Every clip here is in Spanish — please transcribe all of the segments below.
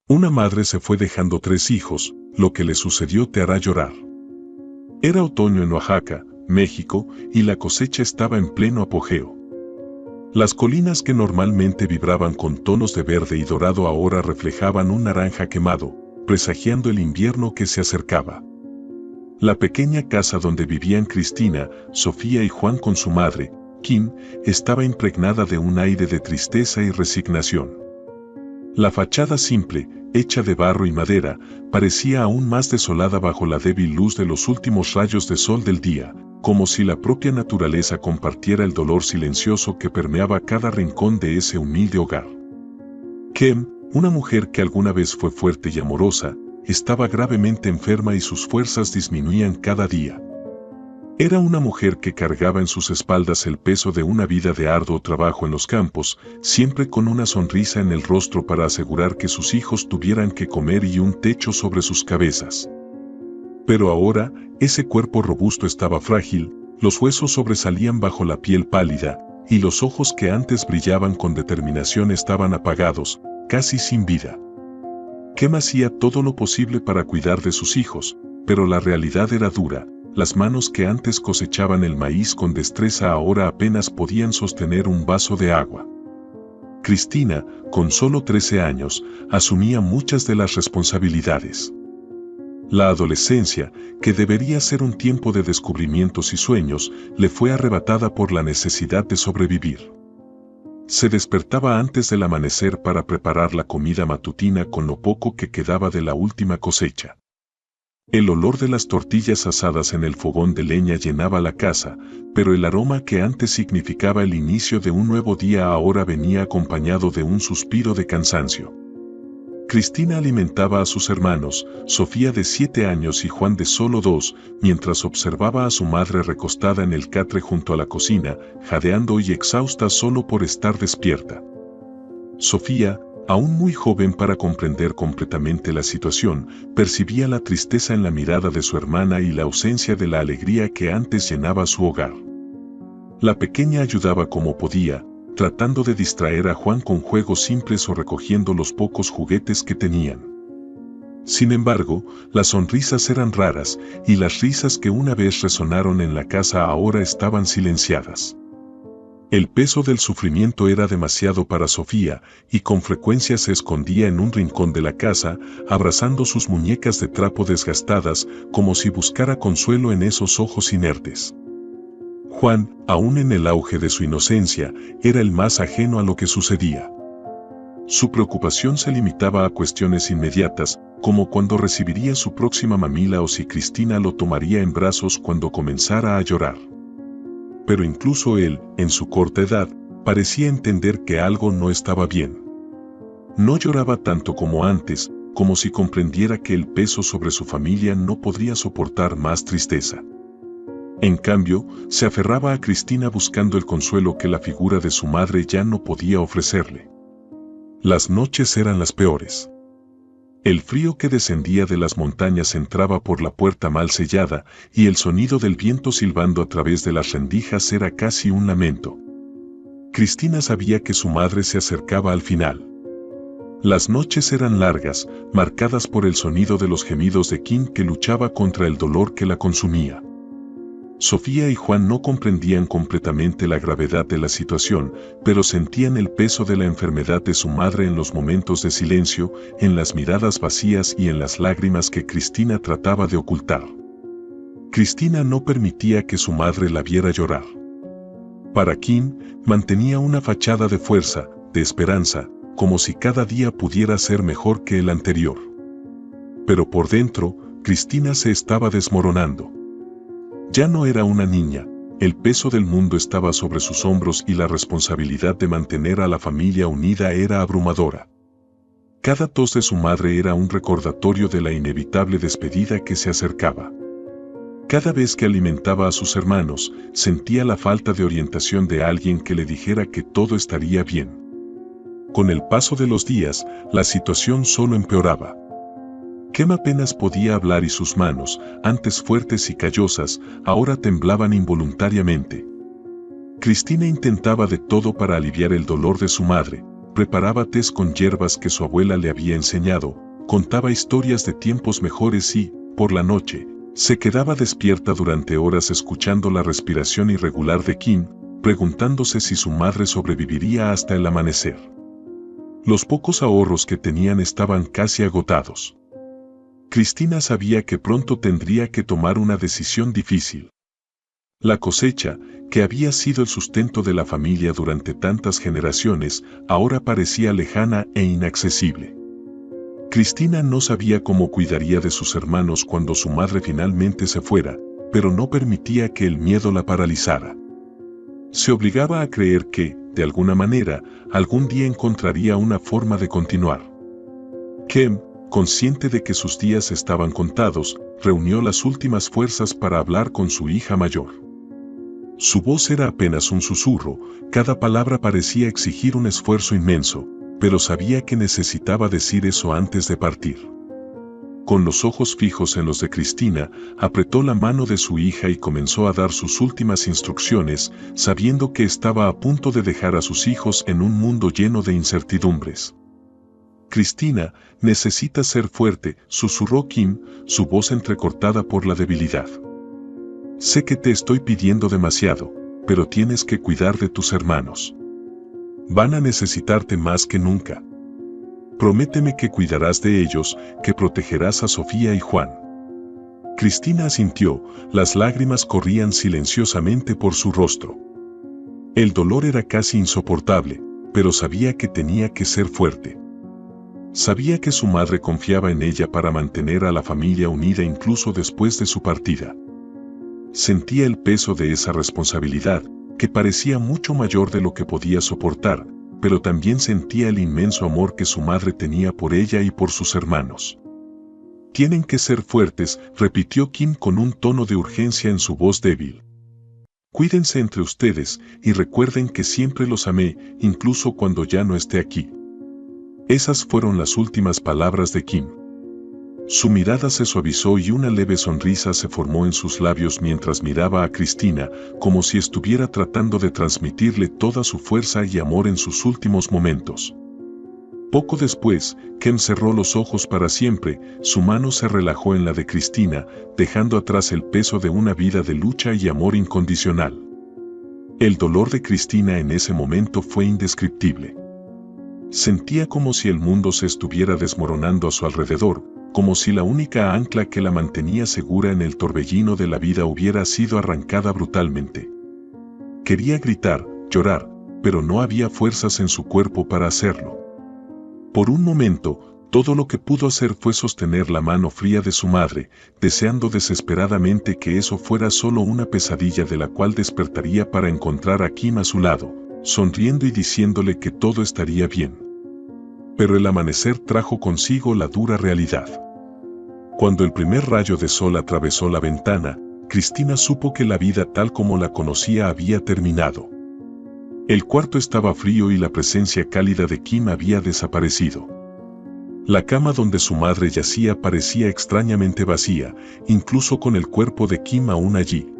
Una madre se fue dejando 3 hijos, lo que le sucedió te hará llorar. Era otoño en Oaxaca, México, y la cosecha estaba en pleno apogeo. Las colinas que normalmente vibraban con tonos de verde y dorado ahora reflejaban un naranja quemado, presagiando el invierno que se acercaba. La pequeña casa donde vivían Cristina, Sofía y Juan con su madre, Kim, estaba impregnada de un aire de tristeza y resignación. La fachada simple, hecha de barro y madera, parecía aún más desolada bajo la débil luz de los últimos rayos de sol del día, como si la propia naturaleza compartiera el dolor silencioso que permeaba cada rincón de ese humilde hogar. Kim, una mujer que alguna vez fue fuerte y amorosa, estaba gravemente enferma y sus fuerzas disminuían cada día. Era una mujer que cargaba en sus espaldas el peso de una vida de arduo trabajo en los campos, siempre con una sonrisa en el rostro para asegurar que sus hijos tuvieran que comer y un techo sobre sus cabezas. Pero ahora, ese cuerpo robusto estaba frágil, los huesos sobresalían bajo la piel pálida, y los ojos que antes brillaban con determinación estaban apagados, casi sin vida. Kim hacía todo lo posible para cuidar de sus hijos, pero la realidad era dura. Las manos que antes cosechaban el maíz con destreza ahora apenas podían sostener un vaso de agua. Cristina, con solo 13 años, asumía muchas de las responsabilidades. La adolescencia, que debería ser un tiempo de descubrimientos y sueños, le fue arrebatada por la necesidad de sobrevivir. Se despertaba antes del amanecer para preparar la comida matutina con lo poco que quedaba de la última cosecha. El olor de las tortillas asadas en el fogón de leña llenaba la casa, pero el aroma que antes significaba el inicio de un nuevo día ahora venía acompañado de un suspiro de cansancio. Cristina alimentaba a sus hermanos, Sofía de 7 años y Juan de solo 2, mientras observaba a su madre recostada en el catre junto a la cocina, jadeando y exhausta solo por estar despierta. Sofía, aún muy joven para comprender completamente la situación, percibía la tristeza en la mirada de su hermana y la ausencia de la alegría que antes llenaba su hogar. La pequeña ayudaba como podía, tratando de distraer a Juan con juegos simples o recogiendo los pocos juguetes que tenían. Sin embargo, las sonrisas eran raras, y las risas que una vez resonaron en la casa ahora estaban silenciadas. El peso del sufrimiento era demasiado para Sofía, y con frecuencia se escondía en un rincón de la casa, abrazando sus muñecas de trapo desgastadas, como si buscara consuelo en esos ojos inertes. Juan, aún en el auge de su inocencia, era el más ajeno a lo que sucedía. Su preocupación se limitaba a cuestiones inmediatas, como cuando recibiría su próxima mamila o si Cristina lo tomaría en brazos cuando comenzara a llorar. Pero incluso él, en su corta edad, parecía entender que algo no estaba bien. No lloraba tanto como antes, como si comprendiera que el peso sobre su familia no podría soportar más tristeza. En cambio, se aferraba a Cristina buscando el consuelo que la figura de su madre ya no podía ofrecerle. Las noches eran las peores. El frío que descendía de las montañas entraba por la puerta mal sellada, y el sonido del viento silbando a través de las rendijas era casi un lamento. Cristina sabía que su madre se acercaba al final. Las noches eran largas, marcadas por el sonido de los gemidos de Kim que luchaba contra el dolor que la consumía. Sofía y Juan no comprendían completamente la gravedad de la situación, pero sentían el peso de la enfermedad de su madre en los momentos de silencio, en las miradas vacías y en las lágrimas que Cristina trataba de ocultar. Cristina no permitía que su madre la viera llorar. Para Kim, mantenía una fachada de fuerza, de esperanza, como si cada día pudiera ser mejor que el anterior. Pero por dentro, Cristina se estaba desmoronando. Ya no era una niña, el peso del mundo estaba sobre sus hombros y la responsabilidad de mantener a la familia unida era abrumadora. Cada tos de su madre era un recordatorio de la inevitable despedida que se acercaba. Cada vez que alimentaba a sus hermanos, sentía la falta de orientación de alguien que le dijera que todo estaría bien. Con el paso de los días, la situación solo empeoraba. Kim apenas podía hablar y sus manos, antes fuertes y callosas, ahora temblaban involuntariamente. Cristina intentaba de todo para aliviar el dolor de su madre, preparaba tés con hierbas que su abuela le había enseñado, contaba historias de tiempos mejores y, por la noche, se quedaba despierta durante horas escuchando la respiración irregular de Kim, preguntándose si su madre sobreviviría hasta el amanecer. Los pocos ahorros que tenían estaban casi agotados. Cristina sabía que pronto tendría que tomar una decisión difícil. La cosecha, que había sido el sustento de la familia durante tantas generaciones, ahora parecía lejana e inaccesible. Cristina no sabía cómo cuidaría de sus hermanos cuando su madre finalmente se fuera, pero no permitía que el miedo la paralizara. Se obligaba a creer que, de alguna manera, algún día encontraría una forma de continuar. Kim, consciente de que sus días estaban contados, reunió las últimas fuerzas para hablar con su hija mayor. Su voz era apenas un susurro, cada palabra parecía exigir un esfuerzo inmenso, pero sabía que necesitaba decir eso antes de partir. Con los ojos fijos en los de Cristina, apretó la mano de su hija y comenzó a dar sus últimas instrucciones, sabiendo que estaba a punto de dejar a sus hijos en un mundo lleno de incertidumbres. Cristina, necesitas ser fuerte, susurró Kim, su voz entrecortada por la debilidad. Sé que te estoy pidiendo demasiado, pero tienes que cuidar de tus hermanos. Van a necesitarte más que nunca. Prométeme que cuidarás de ellos, que protegerás a Sofía y Juan. Cristina asintió, las lágrimas corrían silenciosamente por su rostro. El dolor era casi insoportable, pero sabía que tenía que ser fuerte. Sabía que su madre confiaba en ella para mantener a la familia unida incluso después de su partida. Sentía el peso de esa responsabilidad, que parecía mucho mayor de lo que podía soportar, pero también sentía el inmenso amor que su madre tenía por ella y por sus hermanos. Tienen que ser fuertes, repitió Kim con un tono de urgencia en su voz débil. Cuídense entre ustedes y recuerden que siempre los amé, incluso cuando ya no esté aquí. Esas fueron las últimas palabras de Kim. Su mirada se suavizó y una leve sonrisa se formó en sus labios mientras miraba a Cristina, como si estuviera tratando de transmitirle toda su fuerza y amor en sus últimos momentos. Poco después, Kim cerró los ojos para siempre, su mano se relajó en la de Cristina, dejando atrás el peso de una vida de lucha y amor incondicional. El dolor de Cristina en ese momento fue indescriptible. Sentía como si el mundo se estuviera desmoronando a su alrededor, como si la única ancla que la mantenía segura en el torbellino de la vida hubiera sido arrancada brutalmente. Quería gritar, llorar, pero no había fuerzas en su cuerpo para hacerlo. Por un momento, todo lo que pudo hacer fue sostener la mano fría de su madre, deseando desesperadamente que eso fuera solo una pesadilla de la cual despertaría para encontrar a Kim a su lado, sonriendo y diciéndole que todo estaría bien. Pero el amanecer trajo consigo la dura realidad. Cuando el primer rayo de sol atravesó la ventana, Cristina supo que la vida tal como la conocía había terminado. El cuarto estaba frío y la presencia cálida de Kim había desaparecido. La cama donde su madre yacía parecía extrañamente vacía, incluso con el cuerpo de Kim aún allí.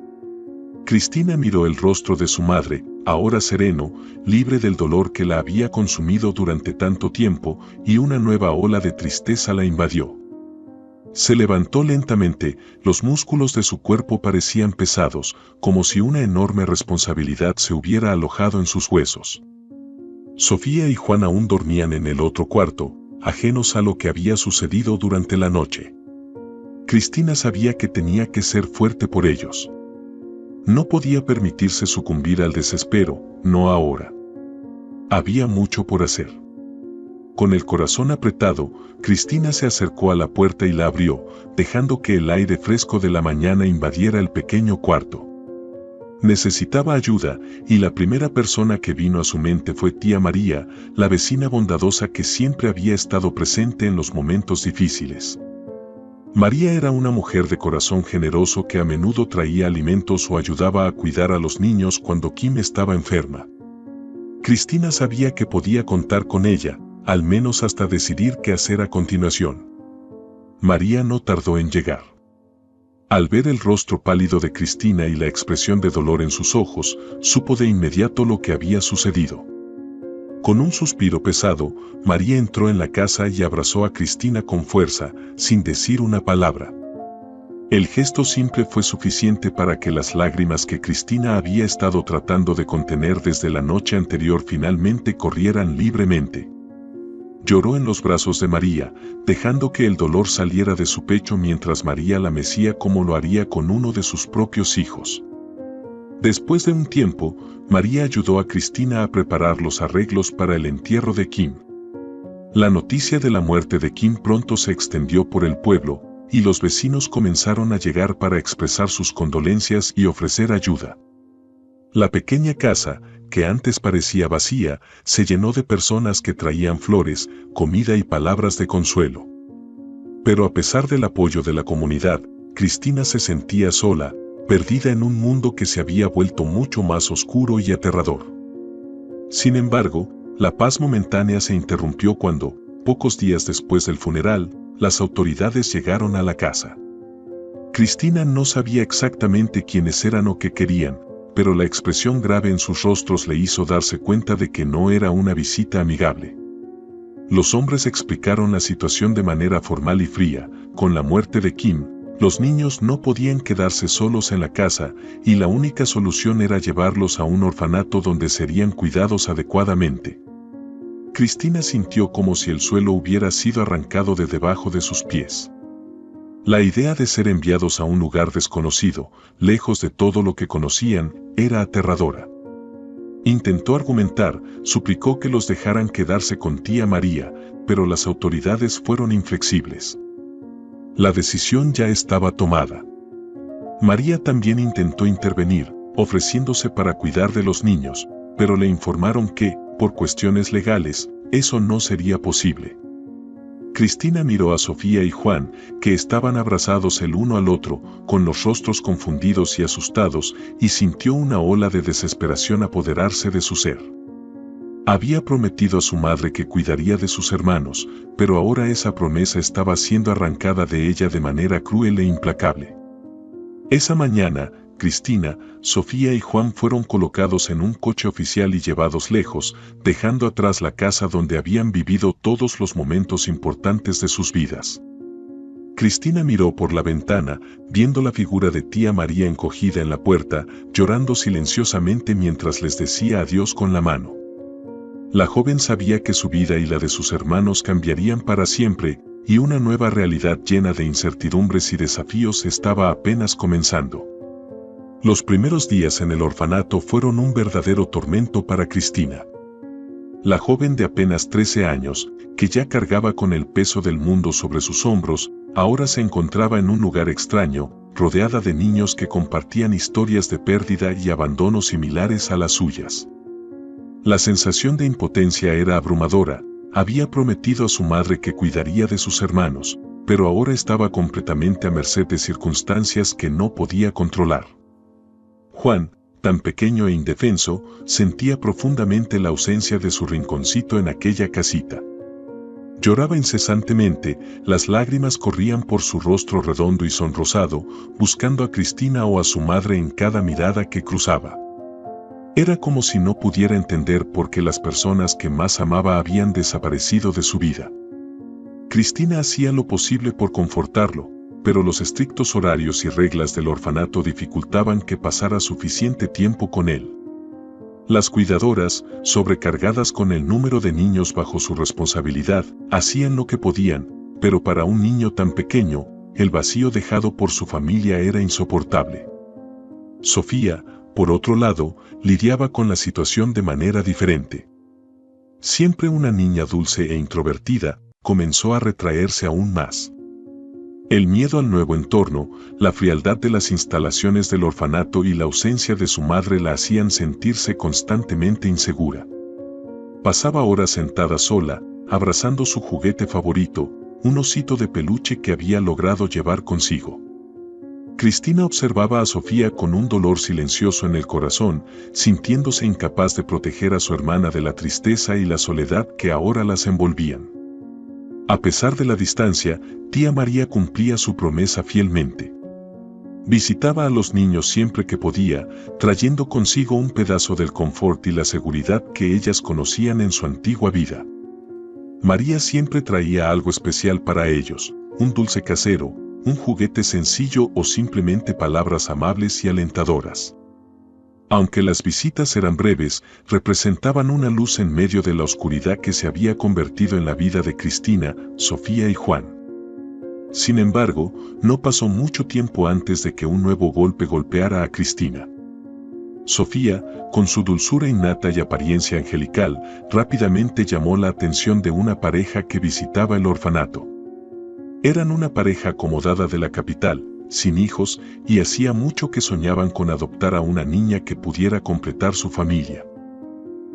Cristina miró el rostro de su madre, ahora sereno, libre del dolor que la había consumido durante tanto tiempo, y una nueva ola de tristeza la invadió. Se levantó lentamente, los músculos de su cuerpo parecían pesados, como si una enorme responsabilidad se hubiera alojado en sus huesos. Sofía y Juan aún dormían en el otro cuarto, ajenos a lo que había sucedido durante la noche. Cristina sabía que tenía que ser fuerte por ellos. No podía permitirse sucumbir al desespero, no ahora. Había mucho por hacer. Con el corazón apretado, Cristina se acercó a la puerta y la abrió, dejando que el aire fresco de la mañana invadiera el pequeño cuarto. Necesitaba ayuda, y la primera persona que vino a su mente fue tía María, la vecina bondadosa que siempre había estado presente en los momentos difíciles. María era una mujer de corazón generoso que a menudo traía alimentos o ayudaba a cuidar a los niños cuando Kim estaba enferma. Cristina sabía que podía contar con ella, al menos hasta decidir qué hacer a continuación. María no tardó en llegar. Al ver el rostro pálido de Cristina y la expresión de dolor en sus ojos, supo de inmediato lo que había sucedido. Con un suspiro pesado, María entró en la casa y abrazó a Cristina con fuerza, sin decir una palabra. El gesto simple fue suficiente para que las lágrimas que Cristina había estado tratando de contener desde la noche anterior finalmente corrieran libremente. Lloró en los brazos de María, dejando que el dolor saliera de su pecho mientras María la mecía como lo haría con uno de sus propios hijos. Después de un tiempo, María ayudó a Cristina a preparar los arreglos para el entierro de Kim. La noticia de la muerte de Kim pronto se extendió por el pueblo, y los vecinos comenzaron a llegar para expresar sus condolencias y ofrecer ayuda. La pequeña casa, que antes parecía vacía, se llenó de personas que traían flores, comida y palabras de consuelo. Pero a pesar del apoyo de la comunidad, Cristina se sentía sola, perdida en un mundo que se había vuelto mucho más oscuro y aterrador. Sin embargo, la paz momentánea se interrumpió cuando, pocos días después del funeral, las autoridades llegaron a la casa. Cristina no sabía exactamente quiénes eran o qué querían, pero la expresión grave en sus rostros le hizo darse cuenta de que no era una visita amigable. Los hombres explicaron la situación de manera formal y fría. Con la muerte de Kim, los niños no podían quedarse solos en la casa, y la única solución era llevarlos a un orfanato donde serían cuidados adecuadamente. Cristina sintió como si el suelo hubiera sido arrancado de debajo de sus pies. La idea de ser enviados a un lugar desconocido, lejos de todo lo que conocían, era aterradora. Intentó argumentar, suplicó que los dejaran quedarse con tía María, pero las autoridades fueron inflexibles. La decisión ya estaba tomada. María también intentó intervenir, ofreciéndose para cuidar de los niños, pero le informaron que, por cuestiones legales, eso no sería posible. Cristina miró a Sofía y Juan, que estaban abrazados el uno al otro, con los rostros confundidos y asustados, y sintió una ola de desesperación apoderarse de su ser. Había prometido a su madre que cuidaría de sus hermanos, pero ahora esa promesa estaba siendo arrancada de ella de manera cruel e implacable. Esa mañana, Cristina, Sofía y Juan fueron colocados en un coche oficial y llevados lejos, dejando atrás la casa donde habían vivido todos los momentos importantes de sus vidas. Cristina miró por la ventana, viendo la figura de tía María encogida en la puerta, llorando silenciosamente mientras les decía adiós con la mano. La joven sabía que su vida y la de sus hermanos cambiarían para siempre, y una nueva realidad llena de incertidumbres y desafíos estaba apenas comenzando. Los primeros días en el orfanato fueron un verdadero tormento para Cristina. La joven de apenas 13 años, que ya cargaba con el peso del mundo sobre sus hombros, ahora se encontraba en un lugar extraño, rodeada de niños que compartían historias de pérdida y abandono similares a las suyas. La sensación de impotencia era abrumadora. Había prometido a su madre que cuidaría de sus hermanos, pero ahora estaba completamente a merced de circunstancias que no podía controlar. Juan, tan pequeño e indefenso, sentía profundamente la ausencia de su rinconcito en aquella casita. Lloraba incesantemente, las lágrimas corrían por su rostro redondo y sonrosado, buscando a Cristina o a su madre en cada mirada que cruzaba. Era como si no pudiera entender por qué las personas que más amaba habían desaparecido de su vida. Cristina hacía lo posible por confortarlo, pero los estrictos horarios y reglas del orfanato dificultaban que pasara suficiente tiempo con él. Las cuidadoras, sobrecargadas con el número de niños bajo su responsabilidad, hacían lo que podían, pero para un niño tan pequeño, el vacío dejado por su familia era insoportable. Sofía, por otro lado, lidiaba con la situación de manera diferente. Siempre una niña dulce e introvertida, comenzó a retraerse aún más. El miedo al nuevo entorno, la frialdad de las instalaciones del orfanato y la ausencia de su madre la hacían sentirse constantemente insegura. Pasaba horas sentada sola, abrazando su juguete favorito, un osito de peluche que había logrado llevar consigo. Cristina observaba a Sofía con un dolor silencioso en el corazón, sintiéndose incapaz de proteger a su hermana de la tristeza y la soledad que ahora las envolvían. A pesar de la distancia, tía María cumplía su promesa fielmente. Visitaba a los niños siempre que podía, trayendo consigo un pedazo del confort y la seguridad que ellas conocían en su antigua vida. María siempre traía algo especial para ellos, un dulce casero, un juguete sencillo o simplemente palabras amables y alentadoras. Aunque las visitas eran breves, representaban una luz en medio de la oscuridad que se había convertido en la vida de Cristina, Sofía y Juan. Sin embargo, no pasó mucho tiempo antes de que un nuevo golpe golpeara a Cristina. Sofía, con su dulzura innata y apariencia angelical, rápidamente llamó la atención de una pareja que visitaba el orfanato. Eran una pareja acomodada de la capital, sin hijos, y hacía mucho que soñaban con adoptar a una niña que pudiera completar su familia.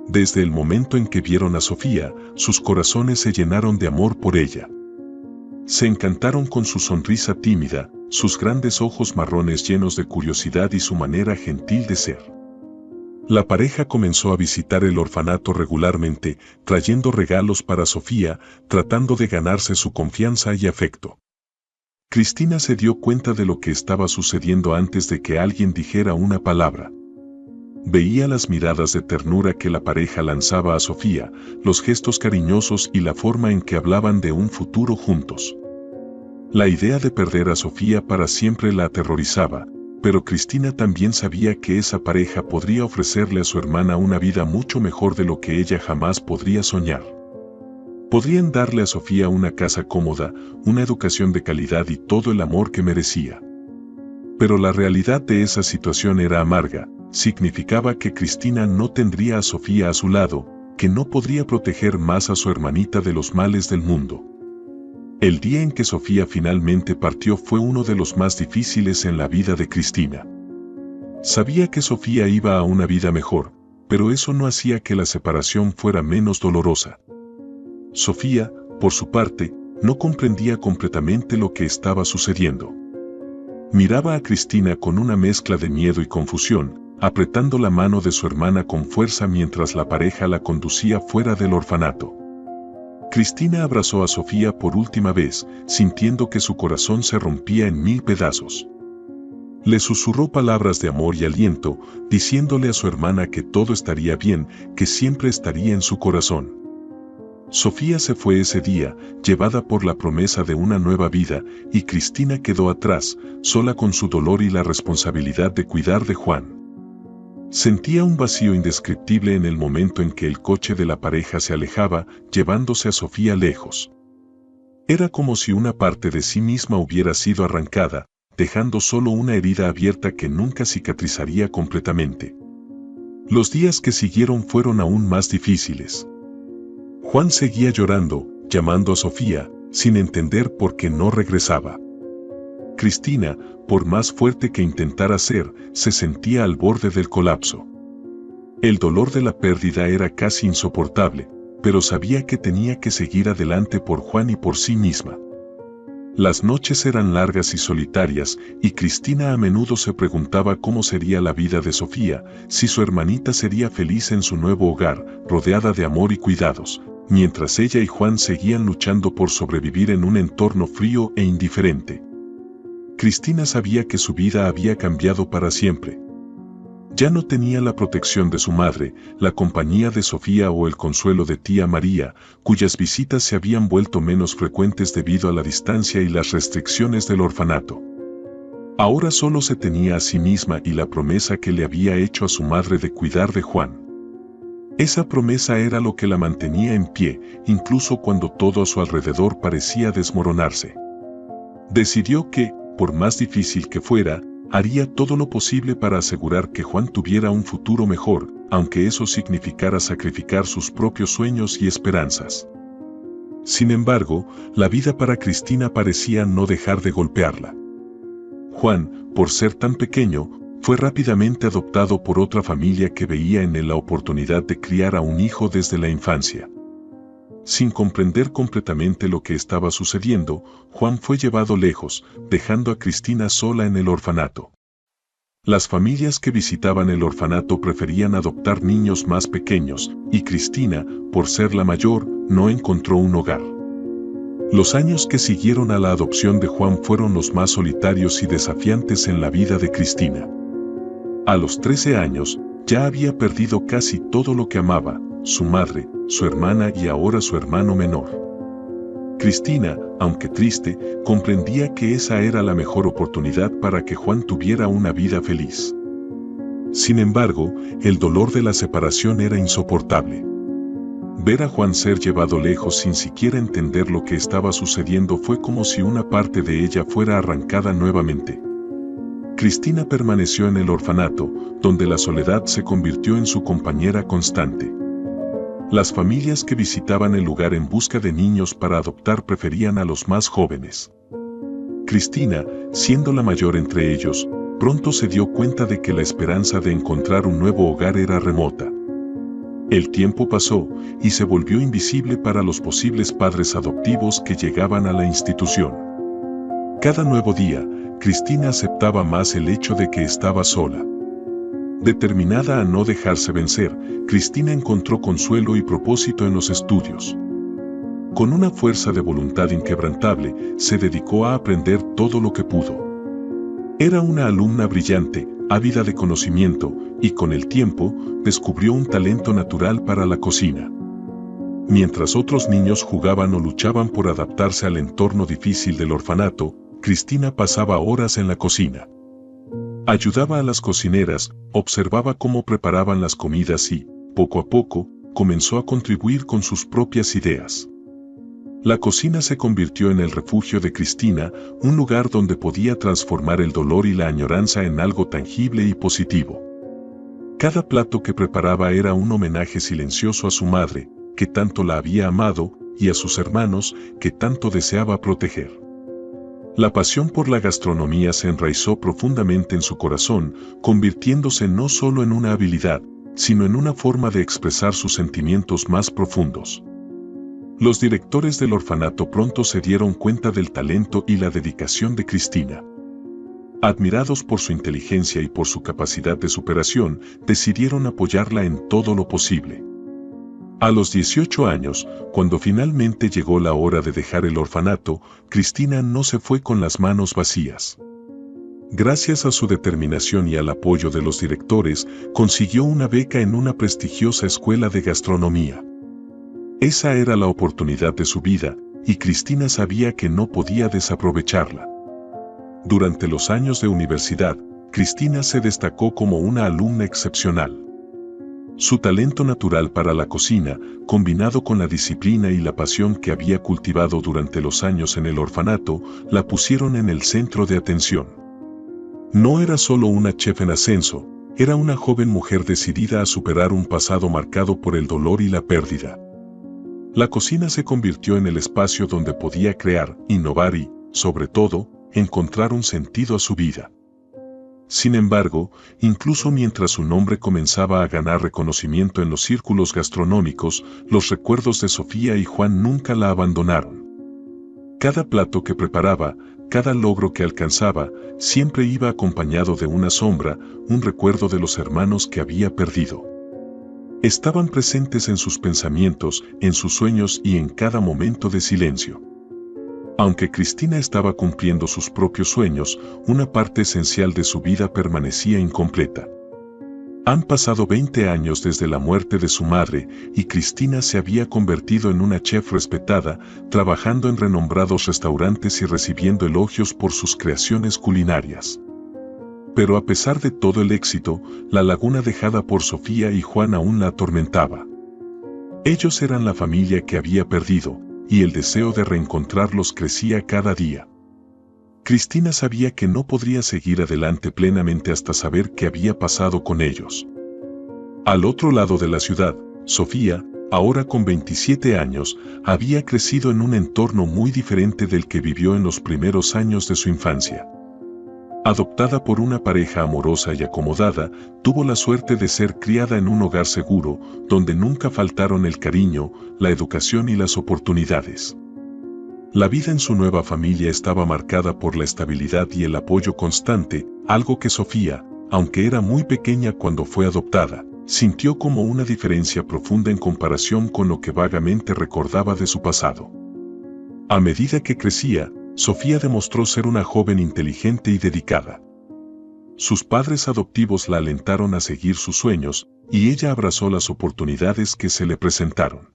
Desde el momento en que vieron a Sofía, sus corazones se llenaron de amor por ella. Se encantaron con su sonrisa tímida, sus grandes ojos marrones llenos de curiosidad y su manera gentil de ser. La pareja comenzó a visitar el orfanato regularmente, trayendo regalos para Sofía, tratando de ganarse su confianza y afecto. Cristina se dio cuenta de lo que estaba sucediendo antes de que alguien dijera una palabra. Veía las miradas de ternura que la pareja lanzaba a Sofía, los gestos cariñosos y la forma en que hablaban de un futuro juntos. La idea de perder a Sofía para siempre la aterrorizaba, pero Cristina también sabía que esa pareja podría ofrecerle a su hermana una vida mucho mejor de lo que ella jamás podría soñar. Podrían darle a Sofía una casa cómoda, una educación de calidad y todo el amor que merecía. Pero la realidad de esa situación era amarga, significaba que Cristina no tendría a Sofía a su lado, que no podría proteger más a su hermanita de los males del mundo. El día en que Sofía finalmente partió fue uno de los más difíciles en la vida de Cristina. Sabía que Sofía iba a una vida mejor, pero eso no hacía que la separación fuera menos dolorosa. Sofía, por su parte, no comprendía completamente lo que estaba sucediendo. Miraba a Cristina con una mezcla de miedo y confusión, apretando la mano de su hermana con fuerza mientras la pareja la conducía fuera del orfanato. Cristina abrazó a Sofía por última vez, sintiendo que su corazón se rompía en 1000 pedazos. Le susurró palabras de amor y aliento, diciéndole a su hermana que todo estaría bien, que siempre estaría en su corazón. Sofía se fue ese día, llevada por la promesa de una nueva vida, y Cristina quedó atrás, sola con su dolor y la responsabilidad de cuidar de Juan. Sentía un vacío indescriptible en el momento en que el coche de la pareja se alejaba, llevándose a Sofía lejos. Era como si una parte de sí misma hubiera sido arrancada, dejando solo una herida abierta que nunca cicatrizaría completamente. Los días que siguieron fueron aún más difíciles. Juan seguía llorando, llamando a Sofía, sin entender por qué no regresaba. Cristina, por más fuerte que intentara ser, se sentía al borde del colapso. El dolor de la pérdida era casi insoportable, pero sabía que tenía que seguir adelante por Juan y por sí misma. Las noches eran largas y solitarias, y Cristina a menudo se preguntaba cómo sería la vida de Sofía, si su hermanita sería feliz en su nuevo hogar, rodeada de amor y cuidados, mientras ella y Juan seguían luchando por sobrevivir en un entorno frío e indiferente. Cristina sabía que su vida había cambiado para siempre. Ya no tenía la protección de su madre, la compañía de Sofía o el consuelo de tía María, cuyas visitas se habían vuelto menos frecuentes debido a la distancia y las restricciones del orfanato. Ahora solo se tenía a sí misma y la promesa que le había hecho a su madre de cuidar de Juan. Esa promesa era lo que la mantenía en pie, incluso cuando todo a su alrededor parecía desmoronarse. Decidió que, por más difícil que fuera, haría todo lo posible para asegurar que Juan tuviera un futuro mejor, aunque eso significara sacrificar sus propios sueños y esperanzas. Sin embargo, la vida para Cristina parecía no dejar de golpearla. Juan, por ser tan pequeño, fue rápidamente adoptado por otra familia que veía en él la oportunidad de criar a un hijo desde la infancia. Sin comprender completamente lo que estaba sucediendo, Juan fue llevado lejos, dejando a Cristina sola en el orfanato. Las familias que visitaban el orfanato preferían adoptar niños más pequeños, y Cristina, por ser la mayor, no encontró un hogar. Los años que siguieron a la adopción de Juan fueron los más solitarios y desafiantes en la vida de Cristina. A los 13 años, ya había perdido casi todo lo que amaba, su madre, su hermana y ahora su hermano menor. Cristina, aunque triste, comprendía que esa era la mejor oportunidad para que Juan tuviera una vida feliz. Sin embargo, el dolor de la separación era insoportable. Ver a Juan ser llevado lejos sin siquiera entender lo que estaba sucediendo fue como si una parte de ella fuera arrancada nuevamente. Cristina permaneció en el orfanato, donde la soledad se convirtió en su compañera constante. Las familias que visitaban el lugar en busca de niños para adoptar preferían a los más jóvenes. Cristina, siendo la mayor entre ellos, pronto se dio cuenta de que la esperanza de encontrar un nuevo hogar era remota. El tiempo pasó y se volvió invisible para los posibles padres adoptivos que llegaban a la institución. Cada nuevo día, Cristina aceptaba más el hecho de que estaba sola. Determinada a no dejarse vencer, Cristina encontró consuelo y propósito en los estudios. Con una fuerza de voluntad inquebrantable, se dedicó a aprender todo lo que pudo. Era una alumna brillante, ávida de conocimiento, y con el tiempo, descubrió un talento natural para la cocina. Mientras otros niños jugaban o luchaban por adaptarse al entorno difícil del orfanato, Cristina pasaba horas en la cocina. Ayudaba a las cocineras, observaba cómo preparaban las comidas y, poco a poco, comenzó a contribuir con sus propias ideas. La cocina se convirtió en el refugio de Cristina, un lugar donde podía transformar el dolor y la añoranza en algo tangible y positivo. Cada plato que preparaba era un homenaje silencioso a su madre, que tanto la había amado, y a sus hermanos, que tanto deseaba proteger. La pasión por la gastronomía se enraizó profundamente en su corazón, convirtiéndose no solo en una habilidad, sino en una forma de expresar sus sentimientos más profundos. Los directores del orfanato pronto se dieron cuenta del talento y la dedicación de Cristina. Admirados por su inteligencia y por su capacidad de superación, decidieron apoyarla en todo lo posible. A los 18 años, cuando finalmente llegó la hora de dejar el orfanato, Cristina no se fue con las manos vacías. Gracias a su determinación y al apoyo de los directores, consiguió una beca en una prestigiosa escuela de gastronomía. Esa era la oportunidad de su vida, y Cristina sabía que no podía desaprovecharla. Durante los años de universidad, Cristina se destacó como una alumna excepcional. Su talento natural para la cocina, combinado con la disciplina y la pasión que había cultivado durante los años en el orfanato, la pusieron en el centro de atención. No era solo una chef en ascenso, era una joven mujer decidida a superar un pasado marcado por el dolor y la pérdida. La cocina se convirtió en el espacio donde podía crear, innovar y, sobre todo, encontrar un sentido a su vida. Sin embargo, incluso mientras su nombre comenzaba a ganar reconocimiento en los círculos gastronómicos, los recuerdos de Sofía y Juan nunca la abandonaron. Cada plato que preparaba, cada logro que alcanzaba, siempre iba acompañado de una sombra, un recuerdo de los hermanos que había perdido. Estaban presentes en sus pensamientos, en sus sueños y en cada momento de silencio. Aunque Cristina estaba cumpliendo sus propios sueños, una parte esencial de su vida permanecía incompleta. Han pasado 20 años desde la muerte de su madre, y Cristina se había convertido en una chef respetada, trabajando en renombrados restaurantes y recibiendo elogios por sus creaciones culinarias. Pero a pesar de todo el éxito, la laguna dejada por Sofía y Juan aún la atormentaba. Ellos eran la familia que había perdido, y el deseo de reencontrarlos crecía cada día. Cristina sabía que no podría seguir adelante plenamente hasta saber qué había pasado con ellos. Al otro lado de la ciudad, Sofía, ahora con 27 años, había crecido en un entorno muy diferente del que vivió en los primeros años de su infancia. Adoptada por una pareja amorosa y acomodada, tuvo la suerte de ser criada en un hogar seguro, donde nunca faltaron el cariño, la educación y las oportunidades. La vida en su nueva familia estaba marcada por la estabilidad y el apoyo constante, algo que Sofía, aunque era muy pequeña cuando fue adoptada, sintió como una diferencia profunda en comparación con lo que vagamente recordaba de su pasado. A medida que crecía, Sofía demostró ser una joven inteligente y dedicada. Sus padres adoptivos la alentaron a seguir sus sueños, y ella abrazó las oportunidades que se le presentaron.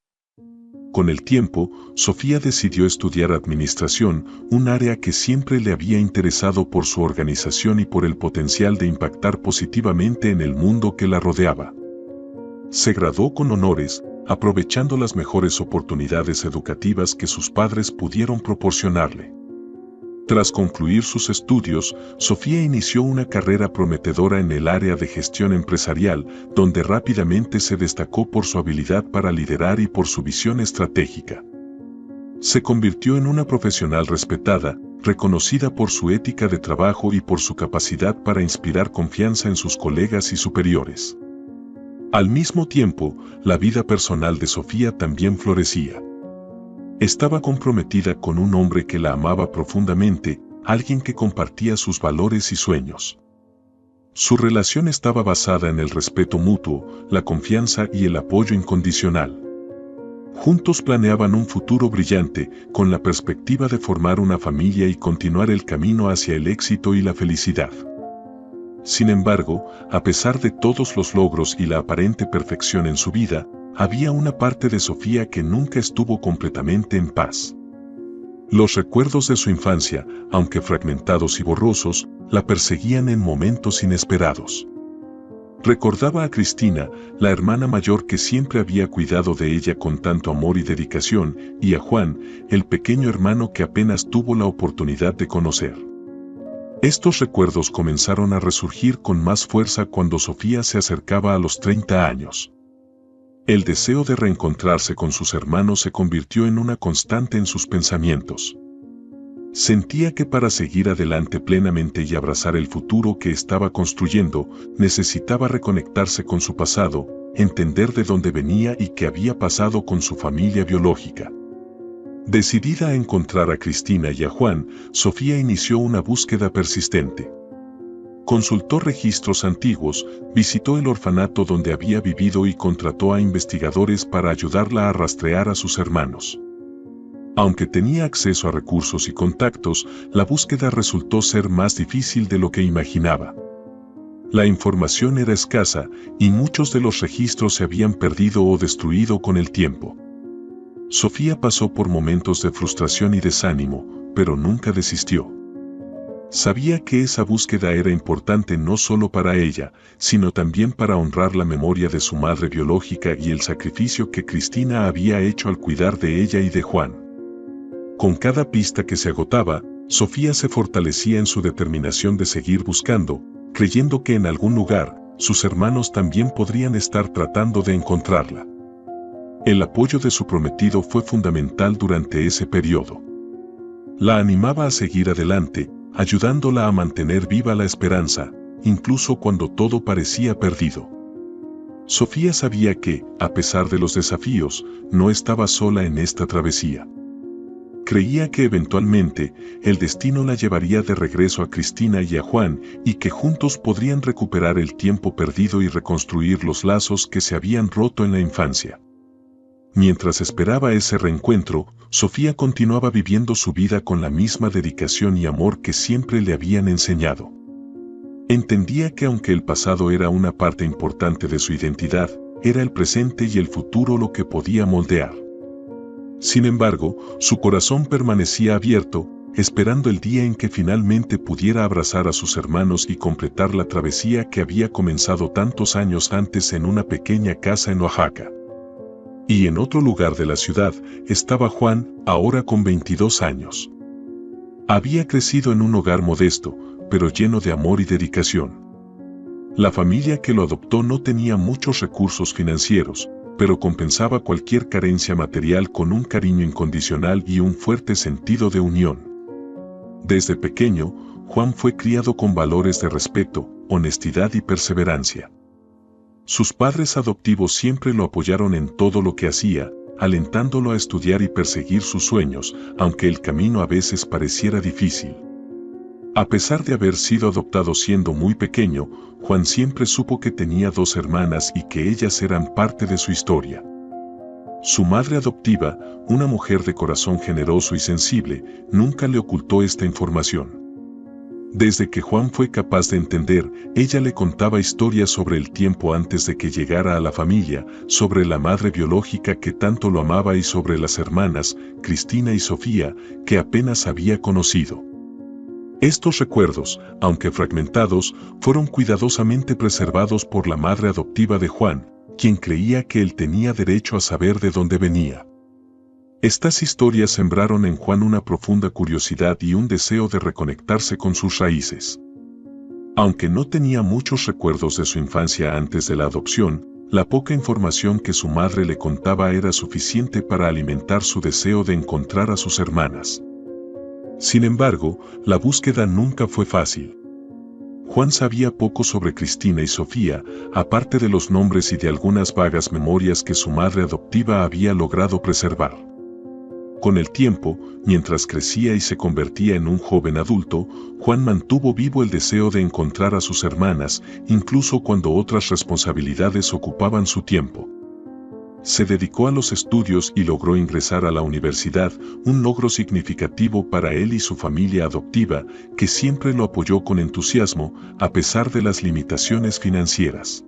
Con el tiempo, Sofía decidió estudiar administración, un área que siempre le había interesado por su organización y por el potencial de impactar positivamente en el mundo que la rodeaba. Se graduó con honores, aprovechando las mejores oportunidades educativas que sus padres pudieron proporcionarle. Tras concluir sus estudios, Sofía inició una carrera prometedora en el área de gestión empresarial, donde rápidamente se destacó por su habilidad para liderar y por su visión estratégica. Se convirtió en una profesional respetada, reconocida por su ética de trabajo y por su capacidad para inspirar confianza en sus colegas y superiores. Al mismo tiempo, la vida personal de Sofía también florecía. Estaba comprometida con un hombre que la amaba profundamente, alguien que compartía sus valores y sueños. Su relación estaba basada en el respeto mutuo, la confianza y el apoyo incondicional. Juntos planeaban un futuro brillante, con la perspectiva de formar una familia y continuar el camino hacia el éxito y la felicidad. Sin embargo, a pesar de todos los logros y la aparente perfección en su vida, había una parte de Sofía que nunca estuvo completamente en paz. Los recuerdos de su infancia, aunque fragmentados y borrosos, la perseguían en momentos inesperados. Recordaba a Cristina, la hermana mayor que siempre había cuidado de ella con tanto amor y dedicación, y a Juan, el pequeño hermano que apenas tuvo la oportunidad de conocer. Estos recuerdos comenzaron a resurgir con más fuerza cuando Sofía se acercaba a los 30 años. El deseo de reencontrarse con sus hermanos se convirtió en una constante en sus pensamientos. Sentía que para seguir adelante plenamente y abrazar el futuro que estaba construyendo, necesitaba reconectarse con su pasado, entender de dónde venía y qué había pasado con su familia biológica. Decidida a encontrar a Cristina y a Juan, Sofía inició una búsqueda persistente. Consultó registros antiguos, visitó el orfanato donde había vivido y contrató a investigadores para ayudarla a rastrear a sus hermanos. Aunque tenía acceso a recursos y contactos, la búsqueda resultó ser más difícil de lo que imaginaba. La información era escasa, y muchos de los registros se habían perdido o destruido con el tiempo. Sofía pasó por momentos de frustración y desánimo, pero nunca desistió. Sabía que esa búsqueda era importante no solo para ella, sino también para honrar la memoria de su madre biológica y el sacrificio que Cristina había hecho al cuidar de ella y de Juan. Con cada pista que se agotaba, Sofía se fortalecía en su determinación de seguir buscando, creyendo que en algún lugar, sus hermanos también podrían estar tratando de encontrarla. El apoyo de su prometido fue fundamental durante ese periodo. La animaba a seguir adelante, ayudándola a mantener viva la esperanza, incluso cuando todo parecía perdido. Sofía sabía que, a pesar de los desafíos, no estaba sola en esta travesía. Creía que eventualmente, el destino la llevaría de regreso a Cristina y a Juan, y que juntos podrían recuperar el tiempo perdido y reconstruir los lazos que se habían roto en la infancia. Mientras esperaba ese reencuentro, Sofía continuaba viviendo su vida con la misma dedicación y amor que siempre le habían enseñado. Entendía que aunque el pasado era una parte importante de su identidad, era el presente y el futuro lo que podía moldear. Sin embargo, su corazón permanecía abierto, esperando el día en que finalmente pudiera abrazar a sus hermanos y completar la travesía que había comenzado tantos años antes en una pequeña casa en Oaxaca. Y en otro lugar de la ciudad estaba Juan, ahora con 22 años. Había crecido en un hogar modesto, pero lleno de amor y dedicación. La familia que lo adoptó no tenía muchos recursos financieros, pero compensaba cualquier carencia material con un cariño incondicional y un fuerte sentido de unión. Desde pequeño, Juan fue criado con valores de respeto, honestidad y perseverancia. Sus padres adoptivos siempre lo apoyaron en todo lo que hacía, alentándolo a estudiar y perseguir sus sueños, aunque el camino a veces pareciera difícil. A pesar de haber sido adoptado siendo muy pequeño, Juan siempre supo que tenía 2 hermanas y que ellas eran parte de su historia. Su madre adoptiva, una mujer de corazón generoso y sensible, nunca le ocultó esta información. Desde que Juan fue capaz de entender, ella le contaba historias sobre el tiempo antes de que llegara a la familia, sobre la madre biológica que tanto lo amaba y sobre las hermanas, Cristina y Sofía, que apenas había conocido. Estos recuerdos, aunque fragmentados, fueron cuidadosamente preservados por la madre adoptiva de Juan, quien creía que él tenía derecho a saber de dónde venía. Estas historias sembraron en Juan una profunda curiosidad y un deseo de reconectarse con sus raíces. Aunque no tenía muchos recuerdos de su infancia antes de la adopción, la poca información que su madre le contaba era suficiente para alimentar su deseo de encontrar a sus hermanas. Sin embargo, la búsqueda nunca fue fácil. Juan sabía poco sobre Cristina y Sofía, aparte de los nombres y de algunas vagas memorias que su madre adoptiva había logrado preservar. Con el tiempo, mientras crecía y se convertía en un joven adulto, Juan mantuvo vivo el deseo de encontrar a sus hermanas, incluso cuando otras responsabilidades ocupaban su tiempo. Se dedicó a los estudios y logró ingresar a la universidad, un logro significativo para él y su familia adoptiva, que siempre lo apoyó con entusiasmo, a pesar de las limitaciones financieras.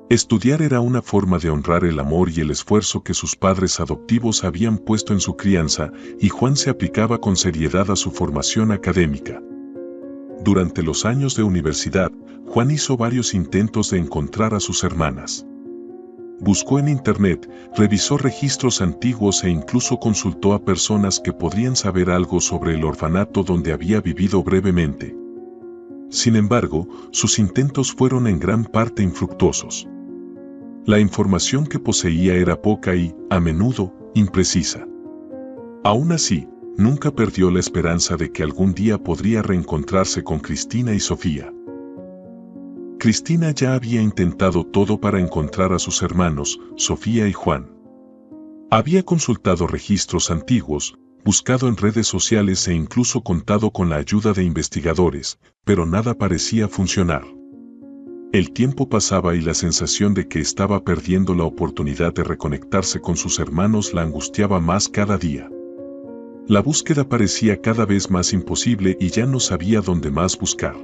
Estudiar era una forma de honrar el amor y el esfuerzo que sus padres adoptivos habían puesto en su crianza, y Juan se aplicaba con seriedad a su formación académica. Durante los años de universidad, Juan hizo varios intentos de encontrar a sus hermanas. Buscó en internet, revisó registros antiguos e incluso consultó a personas que podrían saber algo sobre el orfanato donde había vivido brevemente. Sin embargo, sus intentos fueron en gran parte infructuosos. La información que poseía era poca y, a menudo, imprecisa. Aún así, nunca perdió la esperanza de que algún día podría reencontrarse con Cristina y Sofía. Cristina ya había intentado todo para encontrar a sus hermanos, Sofía y Juan. Había consultado registros antiguos, buscado en redes sociales e incluso contado con la ayuda de investigadores, pero nada parecía funcionar. El tiempo pasaba y la sensación de que estaba perdiendo la oportunidad de reconectarse con sus hermanos la angustiaba más cada día. La búsqueda parecía cada vez más imposible y ya no sabía dónde más buscar.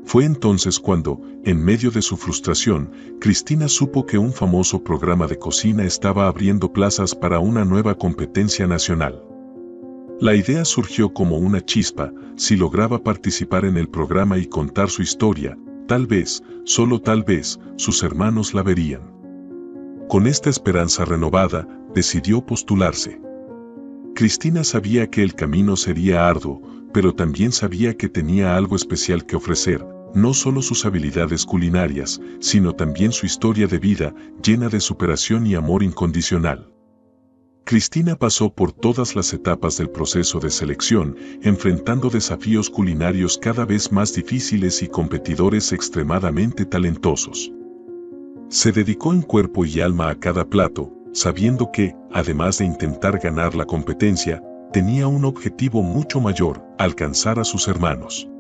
Fue entonces cuando, en medio de su frustración, Cristina supo que un famoso programa de cocina estaba abriendo plazas para una nueva competencia nacional. La idea surgió como una chispa: si lograba participar en el programa y contar su historia, tal vez, solo tal vez, sus hermanos la verían. Con esta esperanza renovada, decidió postularse. Cristina sabía que el camino sería arduo, pero también sabía que tenía algo especial que ofrecer, no solo sus habilidades culinarias, sino también su historia de vida, llena de superación y amor incondicional. Cristina pasó por todas las etapas del proceso de selección, enfrentando desafíos culinarios cada vez más difíciles y competidores extremadamente talentosos. Se dedicó en cuerpo y alma a cada plato, sabiendo que, además de intentar ganar la competencia, tenía un objetivo mucho mayor: alcanzar a sus hermanos.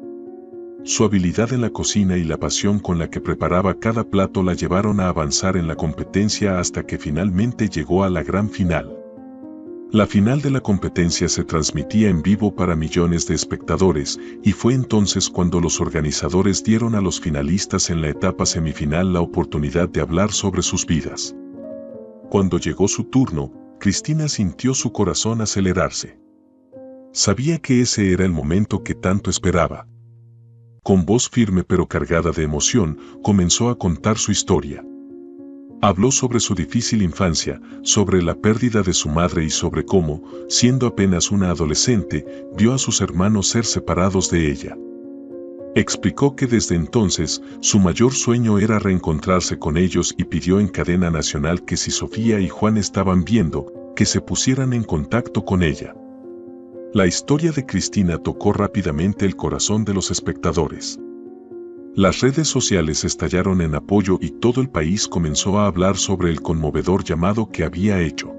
Su habilidad en la cocina y la pasión con la que preparaba cada plato la llevaron a avanzar en la competencia hasta que finalmente llegó a la gran final. La final de la competencia se transmitía en vivo para millones de espectadores, y fue entonces cuando los organizadores dieron a los finalistas en la etapa semifinal la oportunidad de hablar sobre sus vidas. Cuando llegó su turno, Cristina sintió su corazón acelerarse. Sabía que ese era el momento que tanto esperaba. Con voz firme pero cargada de emoción, comenzó a contar su historia. Habló sobre su difícil infancia, sobre la pérdida de su madre y sobre cómo, siendo apenas una adolescente, vio a sus hermanos ser separados de ella. Explicó que desde entonces, su mayor sueño era reencontrarse con ellos y pidió en cadena nacional que si Sofía y Juan estaban viendo, que se pusieran en contacto con ella. La historia de Cristina tocó rápidamente el corazón de los espectadores. Las redes sociales estallaron en apoyo y todo el país comenzó a hablar sobre el conmovedor llamado que había hecho.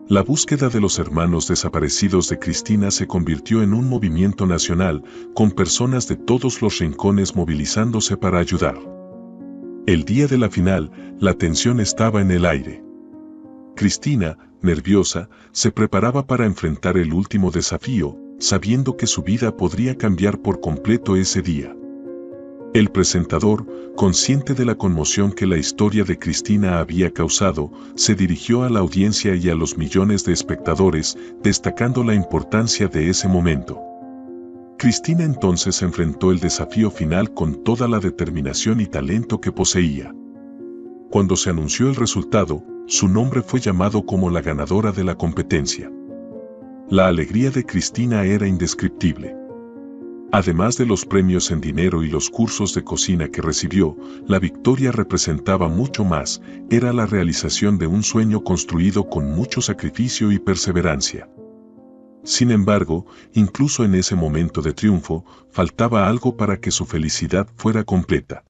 La búsqueda de los hermanos desaparecidos de Cristina se convirtió en un movimiento nacional, con personas de todos los rincones movilizándose para ayudar. El día de la final, la tensión estaba en el aire. Cristina, nerviosa, se preparaba para enfrentar el último desafío, sabiendo que su vida podría cambiar por completo ese día. El presentador, consciente de la conmoción que la historia de Cristina había causado, se dirigió a la audiencia y a los millones de espectadores, destacando la importancia de ese momento. Cristina entonces enfrentó el desafío final con toda la determinación y talento que poseía. Cuando se anunció el resultado, su nombre fue llamado como la ganadora de la competencia. La alegría de Cristina era indescriptible. Además de los premios en dinero y los cursos de cocina que recibió, la victoria representaba mucho más, era la realización de un sueño construido con mucho sacrificio y perseverancia. Sin embargo, incluso en ese momento de triunfo, faltaba algo para que su felicidad fuera completa.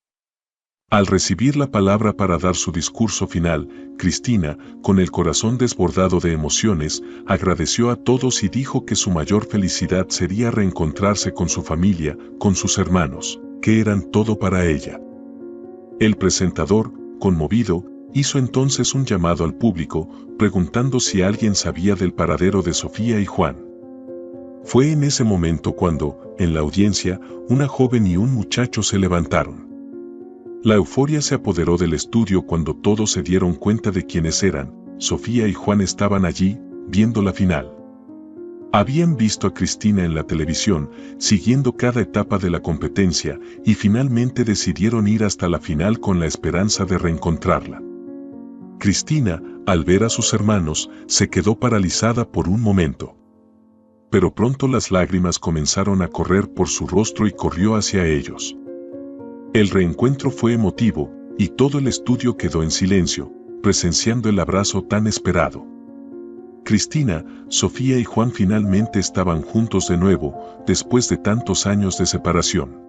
Al recibir la palabra para dar su discurso final, Cristina, con el corazón desbordado de emociones, agradeció a todos y dijo que su mayor felicidad sería reencontrarse con su familia, con sus hermanos, que eran todo para ella. El presentador, conmovido, hizo entonces un llamado al público, preguntando si alguien sabía del paradero de Sofía y Juan. Fue en ese momento cuando, en la audiencia, una joven y un muchacho se levantaron. La euforia se apoderó del estudio cuando todos se dieron cuenta de quiénes eran. Sofía y Juan estaban allí, viendo la final. Habían visto a Cristina en la televisión, siguiendo cada etapa de la competencia, y finalmente decidieron ir hasta la final con la esperanza de reencontrarla. Cristina, al ver a sus hermanos, se quedó paralizada por un momento. Pero pronto las lágrimas comenzaron a correr por su rostro y corrió hacia ellos. El reencuentro fue emotivo, y todo el estudio quedó en silencio, presenciando el abrazo tan esperado. Cristina, Sofía y Juan finalmente estaban juntos de nuevo, después de tantos años de separación.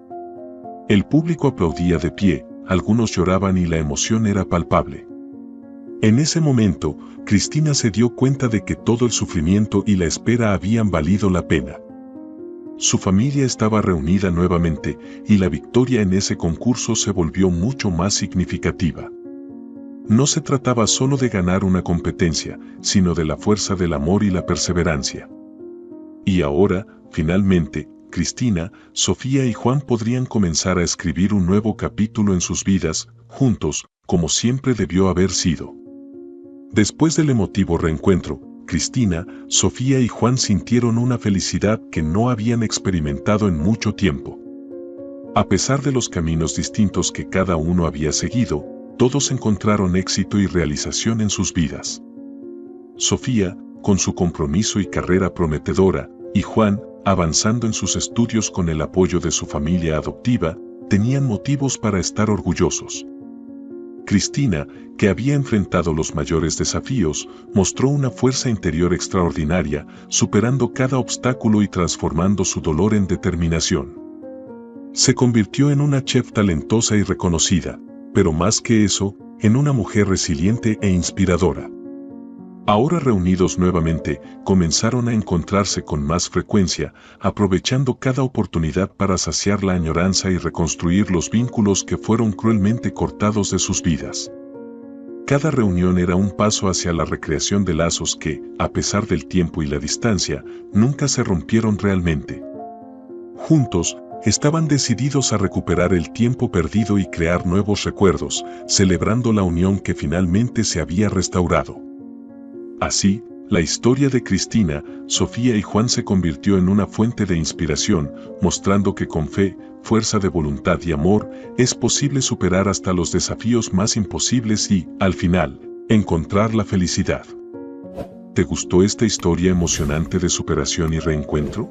El público aplaudía de pie, algunos lloraban y la emoción era palpable. En ese momento, Cristina se dio cuenta de que todo el sufrimiento y la espera habían valido la pena. Su familia estaba reunida nuevamente, y la victoria en ese concurso se volvió mucho más significativa. No se trataba solo de ganar una competencia, sino de la fuerza del amor y la perseverancia. Y ahora, finalmente, Cristina, Sofía y Juan podrían comenzar a escribir un nuevo capítulo en sus vidas, juntos, como siempre debió haber sido. Después del emotivo reencuentro, Cristina, Sofía y Juan sintieron una felicidad que no habían experimentado en mucho tiempo. A pesar de los caminos distintos que cada uno había seguido, todos encontraron éxito y realización en sus vidas. Sofía, con su compromiso y carrera prometedora, y Juan, avanzando en sus estudios con el apoyo de su familia adoptiva, tenían motivos para estar orgullosos. Cristina, que había enfrentado los mayores desafíos, mostró una fuerza interior extraordinaria, superando cada obstáculo y transformando su dolor en determinación. Se convirtió en una chef talentosa y reconocida, pero más que eso, en una mujer resiliente e inspiradora. Ahora reunidos nuevamente, comenzaron a encontrarse con más frecuencia, aprovechando cada oportunidad para saciar la añoranza y reconstruir los vínculos que fueron cruelmente cortados de sus vidas. Cada reunión era un paso hacia la recreación de lazos que, a pesar del tiempo y la distancia, nunca se rompieron realmente. Juntos, estaban decididos a recuperar el tiempo perdido y crear nuevos recuerdos, celebrando la unión que finalmente se había restaurado. Así, la historia de Cristina, Sofía y Juan se convirtió en una fuente de inspiración, mostrando que con fe, fuerza de voluntad y amor, es posible superar hasta los desafíos más imposibles y, al final, encontrar la felicidad. ¿Te gustó esta historia emocionante de superación y reencuentro?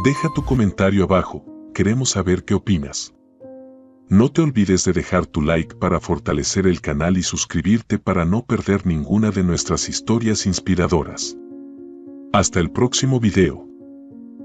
Deja tu comentario abajo, queremos saber qué opinas. No te olvides de dejar tu like para fortalecer el canal y suscribirte para no perder ninguna de nuestras historias inspiradoras. Hasta el próximo video.